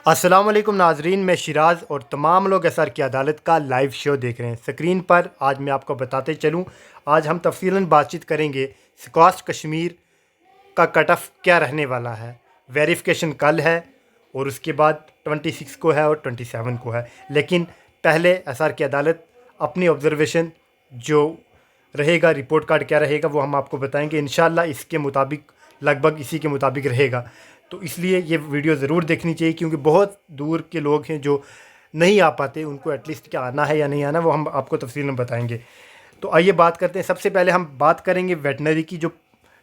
अस्सलाम वालेकुम नाजरीन, मैं शिराज और तमाम लोग एसआर की अदालत का लाइव शो देख रहे हैं। स्क्रीन पर आज मैं आपको बताते चलूं, आज हम तफसीलन बातचीत करेंगे स्क्वाश कश्मीर का कट ऑफ क्या रहने वाला है। वेरिफिकेशन कल है और उसके बाद 26 को है और 27 को है। लेकिन पहले एसआर की अदालत अपनी ऑब्जर्वेशन जो रहेगा, रिपोर्ट कार्ड क्या रहेगा वो हम आपको बताएंगे। इंशाल्लाह इसके मुताबिक लगभग इसी के मुताबिक रहेगा। तो इसलिए ये वीडियो ज़रूर देखनी चाहिए, क्योंकि बहुत दूर के लोग हैं जो नहीं आ पाते, उनको एटलीस्ट क्या आना है या नहीं आना वो हम आपको तफसील में बताएंगे। तो आइए बात करते हैं। सबसे पहले हम बात करेंगे वेटनरी की, जो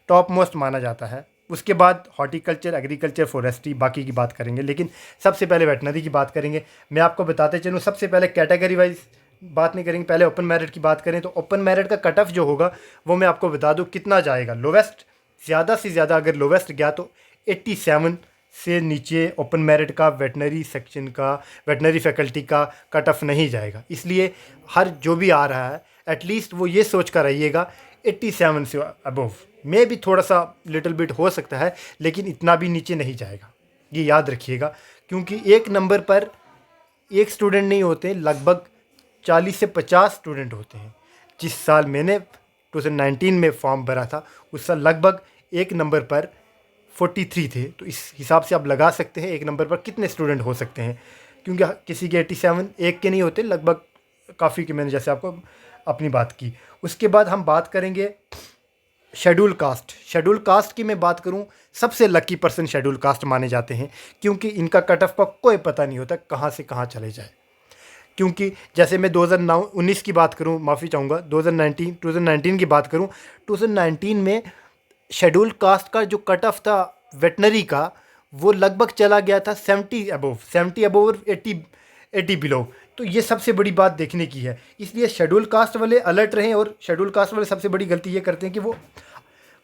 टॉप मोस्ट माना जाता है। उसके बाद हॉर्टिकल्चर, एग्रीकल्चर, फॉरेस्ट्री, बाकी की बात करेंगे। लेकिन सबसे पहले वेटनरी की बात करेंगे। मैं आपको बताते चलूँ, सबसे पहले कैटेगरी वाइज बात नहीं करेंगे, पहले ओपन मेरिट की बात करें तो ओपन मेरिट का कट ऑफ जो होगा वो मैं आपको बता दूँ कितना जाएगा। लोवेस्ट, ज़्यादा से ज़्यादा अगर लोवेस्ट गया तो 87 से नीचे ओपन मेरिट का वेटनरी सेक्शन का, वेटनरी फैकल्टी का कट ऑफ नहीं जाएगा। इसलिए हर जो भी आ रहा है एटलीस्ट वो ये सोच कर रहिएगा 87 से अबव में भी थोड़ा सा लिटिल बिट हो सकता है, लेकिन इतना भी नीचे नहीं जाएगा, ये याद रखिएगा। क्योंकि एक नंबर पर एक स्टूडेंट नहीं होते, लगभग 40 से 50 स्टूडेंट होते हैं। जिस साल मैंने 2019 में फॉर्म भरा था उस साल लगभग एक नंबर पर 43 थे। तो इस हिसाब से आप लगा सकते हैं एक नंबर पर कितने स्टूडेंट हो सकते हैं, क्योंकि किसी के 87 एक के नहीं होते, लगभग काफ़ी के, मैंने जैसे आपको अपनी बात की। उसके बाद हम बात करेंगे शेड्यूल कास्ट। शेड्यूल कास्ट की मैं बात करूं, सबसे लकी पर्सन शेड्यूल कास्ट माने जाते हैं, क्योंकि इनका कट ऑफ का कोई पता नहीं होता कहाँ से कहाँ चले जाए। क्योंकि जैसे मैं 2019 की बात करूं, माफ़ी चाहूँगा, 2019 की बात करूं, 2019 में शेड्यूल कास्ट का जो कट ऑफ था वेटनरी का वो लगभग चला गया था 70 अबव और 80 बिलो। तो ये सबसे बड़ी बात देखने की है। इसलिए शेड्यूल कास्ट वाले अलर्ट रहें। और शेड्यूल कास्ट वाले सबसे बड़ी गलती ये करते हैं कि वो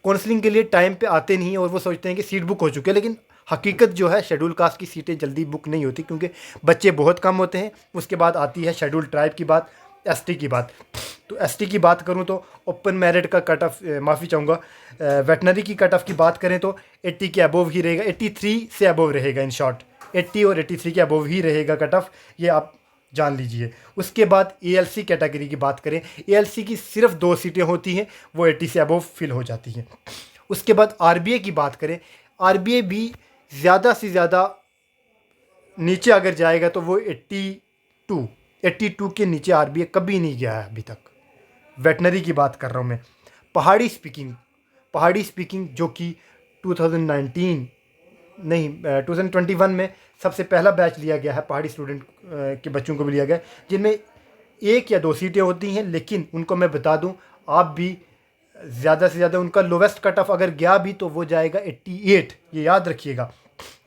काउंसलिंग के लिए टाइम पे आते नहीं हैं और वो सोचते हैं कि सीट बुक हो चुकी है। लेकिन हकीकत जो है, शेड्यूल कास्ट की सीटें जल्दी बुक नहीं होती, क्योंकि बच्चे बहुत कम होते हैं। उसके बाद आती है शेड्यूल ट्राइब की बात, एसटी की बात। तो एसटी की बात करूं तो ओपन मेरिट का कट ऑफ, माफ़ी चाहूँगा, वेटनरी की कट ऑफ की बात करें तो 80 के अबव ही रहेगा, 83 से अबव रहेगा। इन शॉर्ट 80 और 83 के अबव ही रहेगा कट ऑफ, ये आप जान लीजिए। उसके बाद एएलसी कैटेगरी की बात करें, एएलसी की सिर्फ 2 सीटें होती हैं, वो 80 से अबव फिल हो जाती हैं। उसके बाद आरबीए की बात करें, आरबीए भी ज़्यादा से ज़्यादा नीचे अगर जाएगा तो वो 82 के नीचे आरबीए कभी नहीं गया है अभी तक। वेटनरी की बात कर रहा हूँ मैं। पहाड़ी स्पीकिंग जो कि 2019 नहीं 2021 में सबसे पहला बैच लिया गया है, पहाड़ी स्टूडेंट के बच्चों को भी लिया गया, जिनमें 1 या 2 सीटें होती हैं। लेकिन उनको मैं बता दूं, आप भी ज़्यादा से ज़्यादा उनका लोवेस्ट कट ऑफ अगर गया भी तो वो जाएगा 88, ये याद रखिएगा।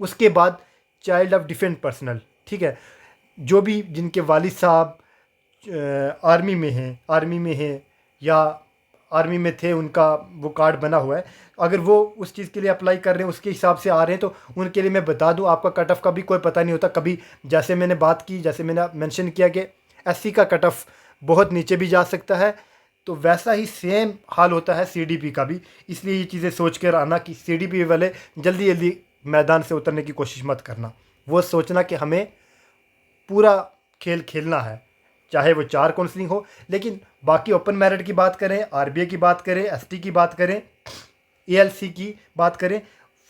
उसके बाद चाइल्ड ऑफ डिफेंस पर्सनल, ठीक है, जो भी जिनके वालिद साहब आर्मी में हैं या आर्मी में थे, उनका वो कार्ड बना हुआ है, अगर वो उस चीज़ के लिए अप्लाई कर रहे हैं, उसके हिसाब से आ रहे हैं, तो उनके लिए मैं बता दूं आपका कट ऑफ का भी कोई पता नहीं होता। कभी जैसे मैंने बात की, जैसे मैंने मेंशन किया कि एससी का कट ऑफ बहुत नीचे भी जा सकता है, तो वैसा ही सेम हाल होता है सीडीपी का भी। इसलिए ये चीज़ें सोच कर आना कि सीडीपी वाले जल्दी जल्दी मैदान से उतरने की कोशिश मत करना। वो सोचना कि हमें पूरा खेल खेलना है, चाहे वो 4 काउंसलिंग हो। लेकिन बाकी ओपन मेरिट की बात करें, आरबीए की बात करें, एसटी की बात करें, एएलसी की बात करें,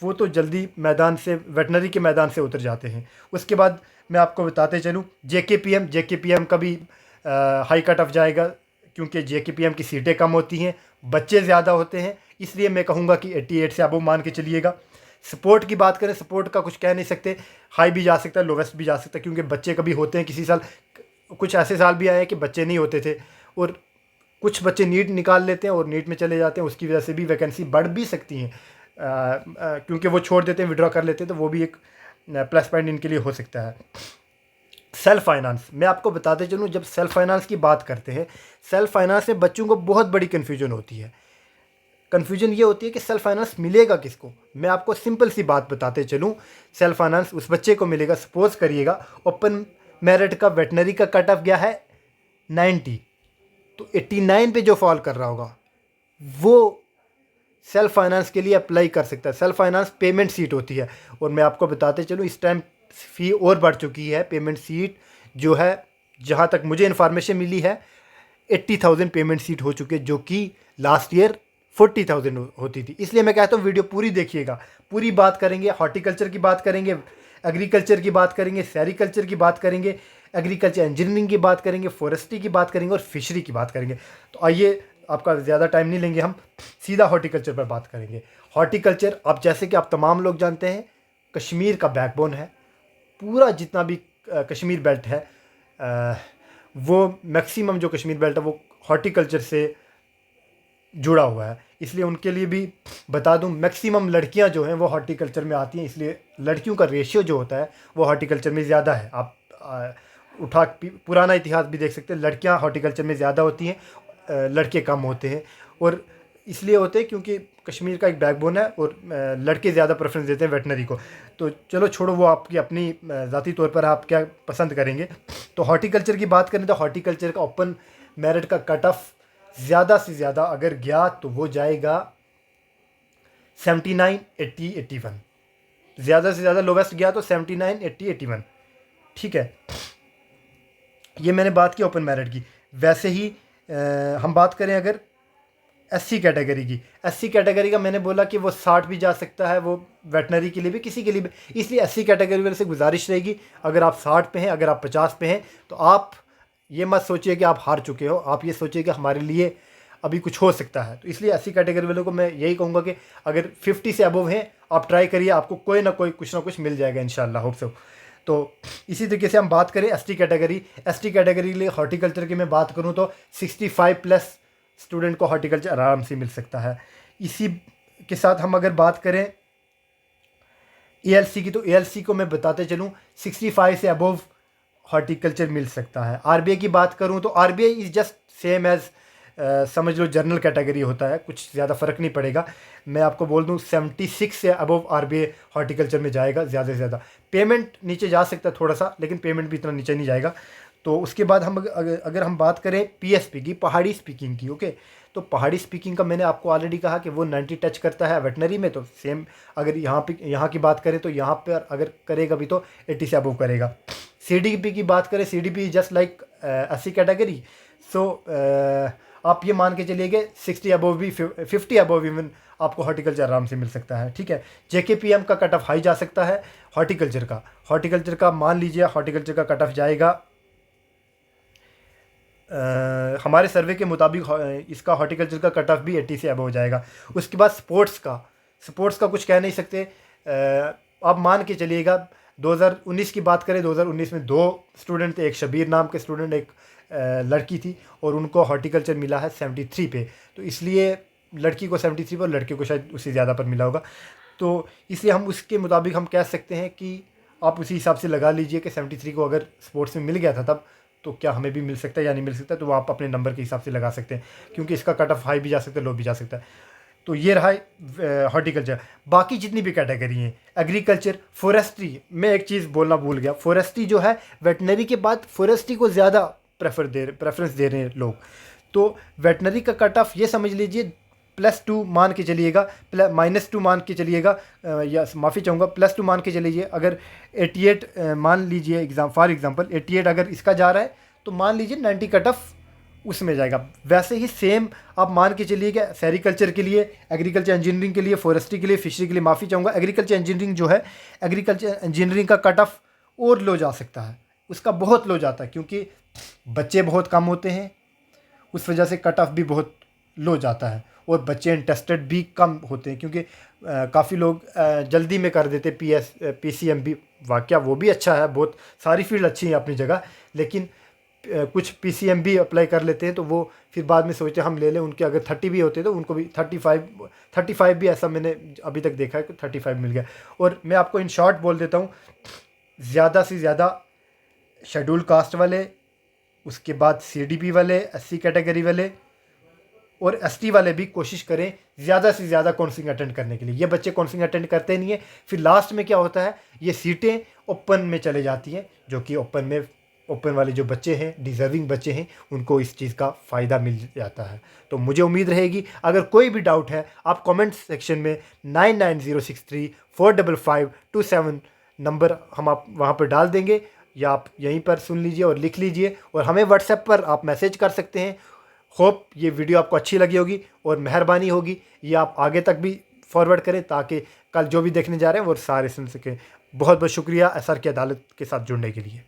वो तो जल्दी मैदान से, वेटनरी के मैदान से उतर जाते हैं। उसके बाद मैं आपको बताते चलूँ जेकेपीएम का भी हाई कट ऑफ जाएगा, क्योंकि जेकेपीएम की सीटें कम होती हैं, बच्चे ज़्यादा होते हैं। इसलिए मैं कहूँगा कि 88 से अबव मान के चलिएगा। सपोर्ट की बात करें, सपोर्ट का कुछ कह नहीं सकते, हाई भी जा सकता है, लोवेस्ट भी जा सकता है, क्योंकि बच्चे कभी होते हैं। किसी साल कुछ ऐसे साल भी आए हैं कि बच्चे नहीं होते थे, और कुछ बच्चे नीट निकाल लेते हैं और नीट में चले जाते हैं, उसकी वजह से भी वैकेंसी बढ़ भी सकती हैं, क्योंकि वो छोड़ देते हैं, विड्रॉ कर लेते हैं, तो वो भी एक प्लस पॉइंट इनके लिए हो सकता है। सेल्फ फाइनेंस, मैं आपको बताते चलूँ, जब सेल्फ फाइनेंस की बात करते हैं, सेल्फ फाइनेंस में बच्चों को बहुत बड़ी कन्फ्यूजन होती है। कन्फ्यूजन ये होती है कि सेल्फ फाइनेंस मिलेगा किसको। मैं आपको सिंपल सी बात बताते चलूँ, सेल्फ फाइनेंस उस बच्चे को मिलेगा, सपोज करिएगा ओपन मेरिट का वेटनरी का कट ऑफ गया है 90, तो 89 पे जो फॉल कर रहा होगा वो सेल्फ फाइनेंस के लिए अप्लाई कर सकता है। सेल्फ फाइनेंस पेमेंट सीट होती है, और मैं आपको बताते चलूँ, इस टाइम फ़ी और बढ़ चुकी है। पेमेंट सीट जो है, जहाँ तक मुझे इन्फॉर्मेशन मिली है, 80,000 पेमेंट सीट हो चुके, जो कि लास्ट ईयर 40,000 होती थी। इसलिए मैं कहता हूँ वीडियो पूरी देखिएगा, पूरी बात करेंगे। हॉर्टिकल्चर की बात करेंगे, एग्रीकल्चर की बात करेंगे, सेरिकल्चर की बात करेंगे, एग्रीकल्चर इंजीनियरिंग की बात करेंगे, फॉरेस्ट्री की बात करेंगे और फिशरी की बात करेंगे। तो आइए, आपका ज़्यादा टाइम नहीं लेंगे, हम सीधा हॉर्टिकल्चर पर बात करेंगे। हॉर्टिकल्चर, आप जैसे कि आप तमाम लोग जानते हैं, कश्मीर का बैकबोन है। पूरा जितना भी कश्मीर बेल्ट है, वो मैक्सिमम जो कश्मीर बेल्ट है वो हॉर्टिकल्चर से जुड़ा हुआ है। इसलिए उनके लिए भी बता दूं, मैक्सिमम लड़कियां जो हैं वो हॉर्टिकल्चर में आती हैं, इसलिए लड़कियों का रेशियो जो होता है वो हॉर्टिकल्चर में ज़्यादा है। आप पुराना इतिहास भी देख सकते हैं, लड़कियां हॉर्टिकल्चर में ज़्यादा होती हैं, लड़के कम होते हैं। और इसलिए होते हैं क्योंकि कश्मीर का एक बैकबोन है और लड़के ज़्यादा प्रेफरेंस देते हैं वेटनरी को। तो चलो छोड़ो, वो आपकी अपनी ज़ाती तौर पर आप क्या पसंद करेंगे। तो हॉर्टिकल्चर की बात करें तो हॉर्टिकल्चर का ओपन मेरिट का कट ऑफ ज़्यादा से ज़्यादा अगर गया तो वो जाएगा 79, 80, 81। ज़्यादा से ज़्यादा लोवेस्ट गया तो 79, 80, 81। ठीक है, ये मैंने बात की ओपन मेरिट की। वैसे ही हम बात करें अगर एससी कैटेगरी की, एससी कैटेगरी का मैंने बोला कि वो 60 भी जा सकता है, वो वेटनरी के लिए भी, किसी के लिए भी। इसलिए एससी कैटेगरी वाले से गुजारिश रहेगी, अगर आप 60 पे हैं, अगर आप 50 पे हैं, तो आप ये मत सोचिए कि आप हार चुके हो, आप ये सोचिए कि हमारे लिए अभी कुछ हो सकता है। तो इसलिए एससी कैटेगरी वालों को मैं यही कहूँगा कि अगर 50 से अबव हैं, आप ट्राई करिए, आपको कोई ना कोई कुछ ना कुछ मिल जाएगा इंशाल्लाह, होप सो। तो इसी तरीके से हम बात करें एसटी कैटेगरी, एसटी कैटेगरी के लिए हॉर्टिकल्चर की मैं बात करूं तो 65 प्लस स्टूडेंट को हॉर्टिकल्चर आराम से मिल सकता है। इसी के साथ हम अगर बात करें एएलसी की, तो एएलसी को मैं बताते चलूं 65 से अबव हॉर्टिकल्चर मिल सकता है। आरबीआई की बात करूं तो RBI is just same as, समझ लो जनरल कैटेगरी होता है, कुछ ज़्यादा फ़र्क नहीं पड़ेगा। मैं आपको बोल दूं 76 से अबव आरबीआई हॉर्टिकल्चर में जाएगा ज़्यादा से ज़्यादा। पेमेंट नीचे जा सकता है थोड़ा सा, लेकिन पेमेंट भी इतना नीचे नहीं जाएगा। तो उसके बाद हम अगर हम बात करें पीएसपी की, पहाड़ी स्पीकिंग की, ओके, तो पहाड़ी स्पीकिंग का मैंने आपको ऑलरेडी कहा कि वो 90 टच करता है वेटनरी में। तो सेम अगर यहाँ की बात करें तो यहाँ पर अगर करेगा भी तो 80 से अबव करेगा। सीडीपी की बात करें, CDP just like SC category. So आप ये मान के चलिए कि 60 अबव भी, 50 अबव इवन आपको हॉर्टिकल्चर आराम से मिल सकता है। ठीक है, जेकेपीएम का कट ऑफ हाई जा सकता है हॉर्टिकल्चर का मान लीजिए हॉर्टिकल्चर का कट ऑफ जाएगा, हमारे सर्वे के मुताबिक इसका हॉर्टिकल्चर का कट ऑफ भी 80 से अबव जाएगा। उसके बाद स्पोर्ट्स का कुछ कह नहीं सकते। आप मान के चलिएगा 2019 की बात करें, 2019 में 2 स्टूडेंट थे, एक शबीर नाम के स्टूडेंट, एक लड़की थी, और उनको हॉर्टिकल्चर मिला है 73 पे। तो इसलिए लड़की को 73 पर, लड़के को शायद उससे ज़्यादा पर मिला होगा। तो इसलिए हम उसके मुताबिक हम कह सकते हैं कि आप उसी हिसाब से लगा लीजिए कि 73 को अगर स्पोर्ट्स में मिल गया था तब, तो क्या हमें भी मिल सकता है या नहीं मिल सकता। तो वो आप अपने नंबर के हिसाब से लगा सकते हैं, क्योंकि इसका कट ऑफ हाई भी जा सकता है, लो भी जा सकता है। तो ये रहा हॉर्टिकल्चर। बाकी जितनी भी कैटेगरी हैं, एग्रीकल्चर, फॉरेस्ट्री, मैं एक चीज़ बोलना भूल गया, फॉरेस्ट्री जो है वेटनरी के बाद फॉरेस्ट्री को ज़्यादा प्रेफरेंस दे रहे हैं लोग। तो वेटनरी का कट ऑफ ये समझ लीजिए +2 मान के चलिएगा, -2 मान के चलिएगा, या माफ़ी चाहूँगा +2 मान के चलिए। अगर 88 मान लीजिए, फॉर एग्जांपल 88 अगर इसका जा रहा है तो मान लीजिए 90 कट ऑफ उसमें जाएगा। वैसे ही सेम आप मान के चलिए कि सेरिकल्चर के लिए, एग्रीकल्चर इंजीनियरिंग के लिए, फॉरेस्ट्री के लिए, फिशरी के लिए, माफ़ी चाहूँगा, एग्रीकल्चर इंजीनियरिंग जो है, एग्रीकल्चर इंजीनियरिंग का कट ऑफ और लो जा सकता है, उसका बहुत लो जाता है, क्योंकि बच्चे बहुत कम होते हैं, उस वजह से कट ऑफ भी बहुत लो जाता है, और बच्चे इंटरेस्टेड भी कम होते हैं, क्योंकि काफ़ी लोग जल्दी में कर देते PCMB। वाकया वो भी अच्छा है, बहुत सारी फील्ड अच्छी है अपनी जगह, लेकिन कुछ PCMB अप्लाई कर लेते हैं तो वो फिर बाद में सोचते हैं हम ले लें। उनके अगर 30 भी होते हैं तो उनको भी 35 भी, ऐसा मैंने अभी तक देखा है कि 35 मिल गया। और मैं आपको इन शॉर्ट बोल देता हूँ, ज़्यादा से ज़्यादा शेड्यूल कास्ट वाले, उसके बाद CDP वाले, SC कैटेगरी वाले और ST वाले भी कोशिश करें ज़्यादा से ज़्यादा काउंसलिंग अटेंड करने के लिए। ये बच्चे काउंसलिंग अटेंड करते नहीं है, फिर लास्ट में क्या होता है, ये सीटें ओपन में चले जाती हैं, जो कि ओपन वाले जो बच्चे हैं, डिज़र्विंग बच्चे हैं, उनको इस चीज़ का फ़ायदा मिल जाता है। तो मुझे उम्मीद रहेगी, अगर कोई भी डाउट है आप कमेंट सेक्शन में 99063 455 27 नंबर हम आप वहाँ पर डाल देंगे, या आप यहीं पर सुन लीजिए और लिख लीजिए, और हमें व्हाट्सएप पर आप मैसेज कर सकते हैं। होप ये वीडियो आपको अच्छी लगी होगी, और मेहरबानी होगी ये आप आगे तक भी फॉरवर्ड करें ताकि कल जो भी देखने जा रहे हैं वो सारे सुन सकें। बहुत बहुत शुक्रिया एसआर की अदालत के साथ जुड़ने के लिए।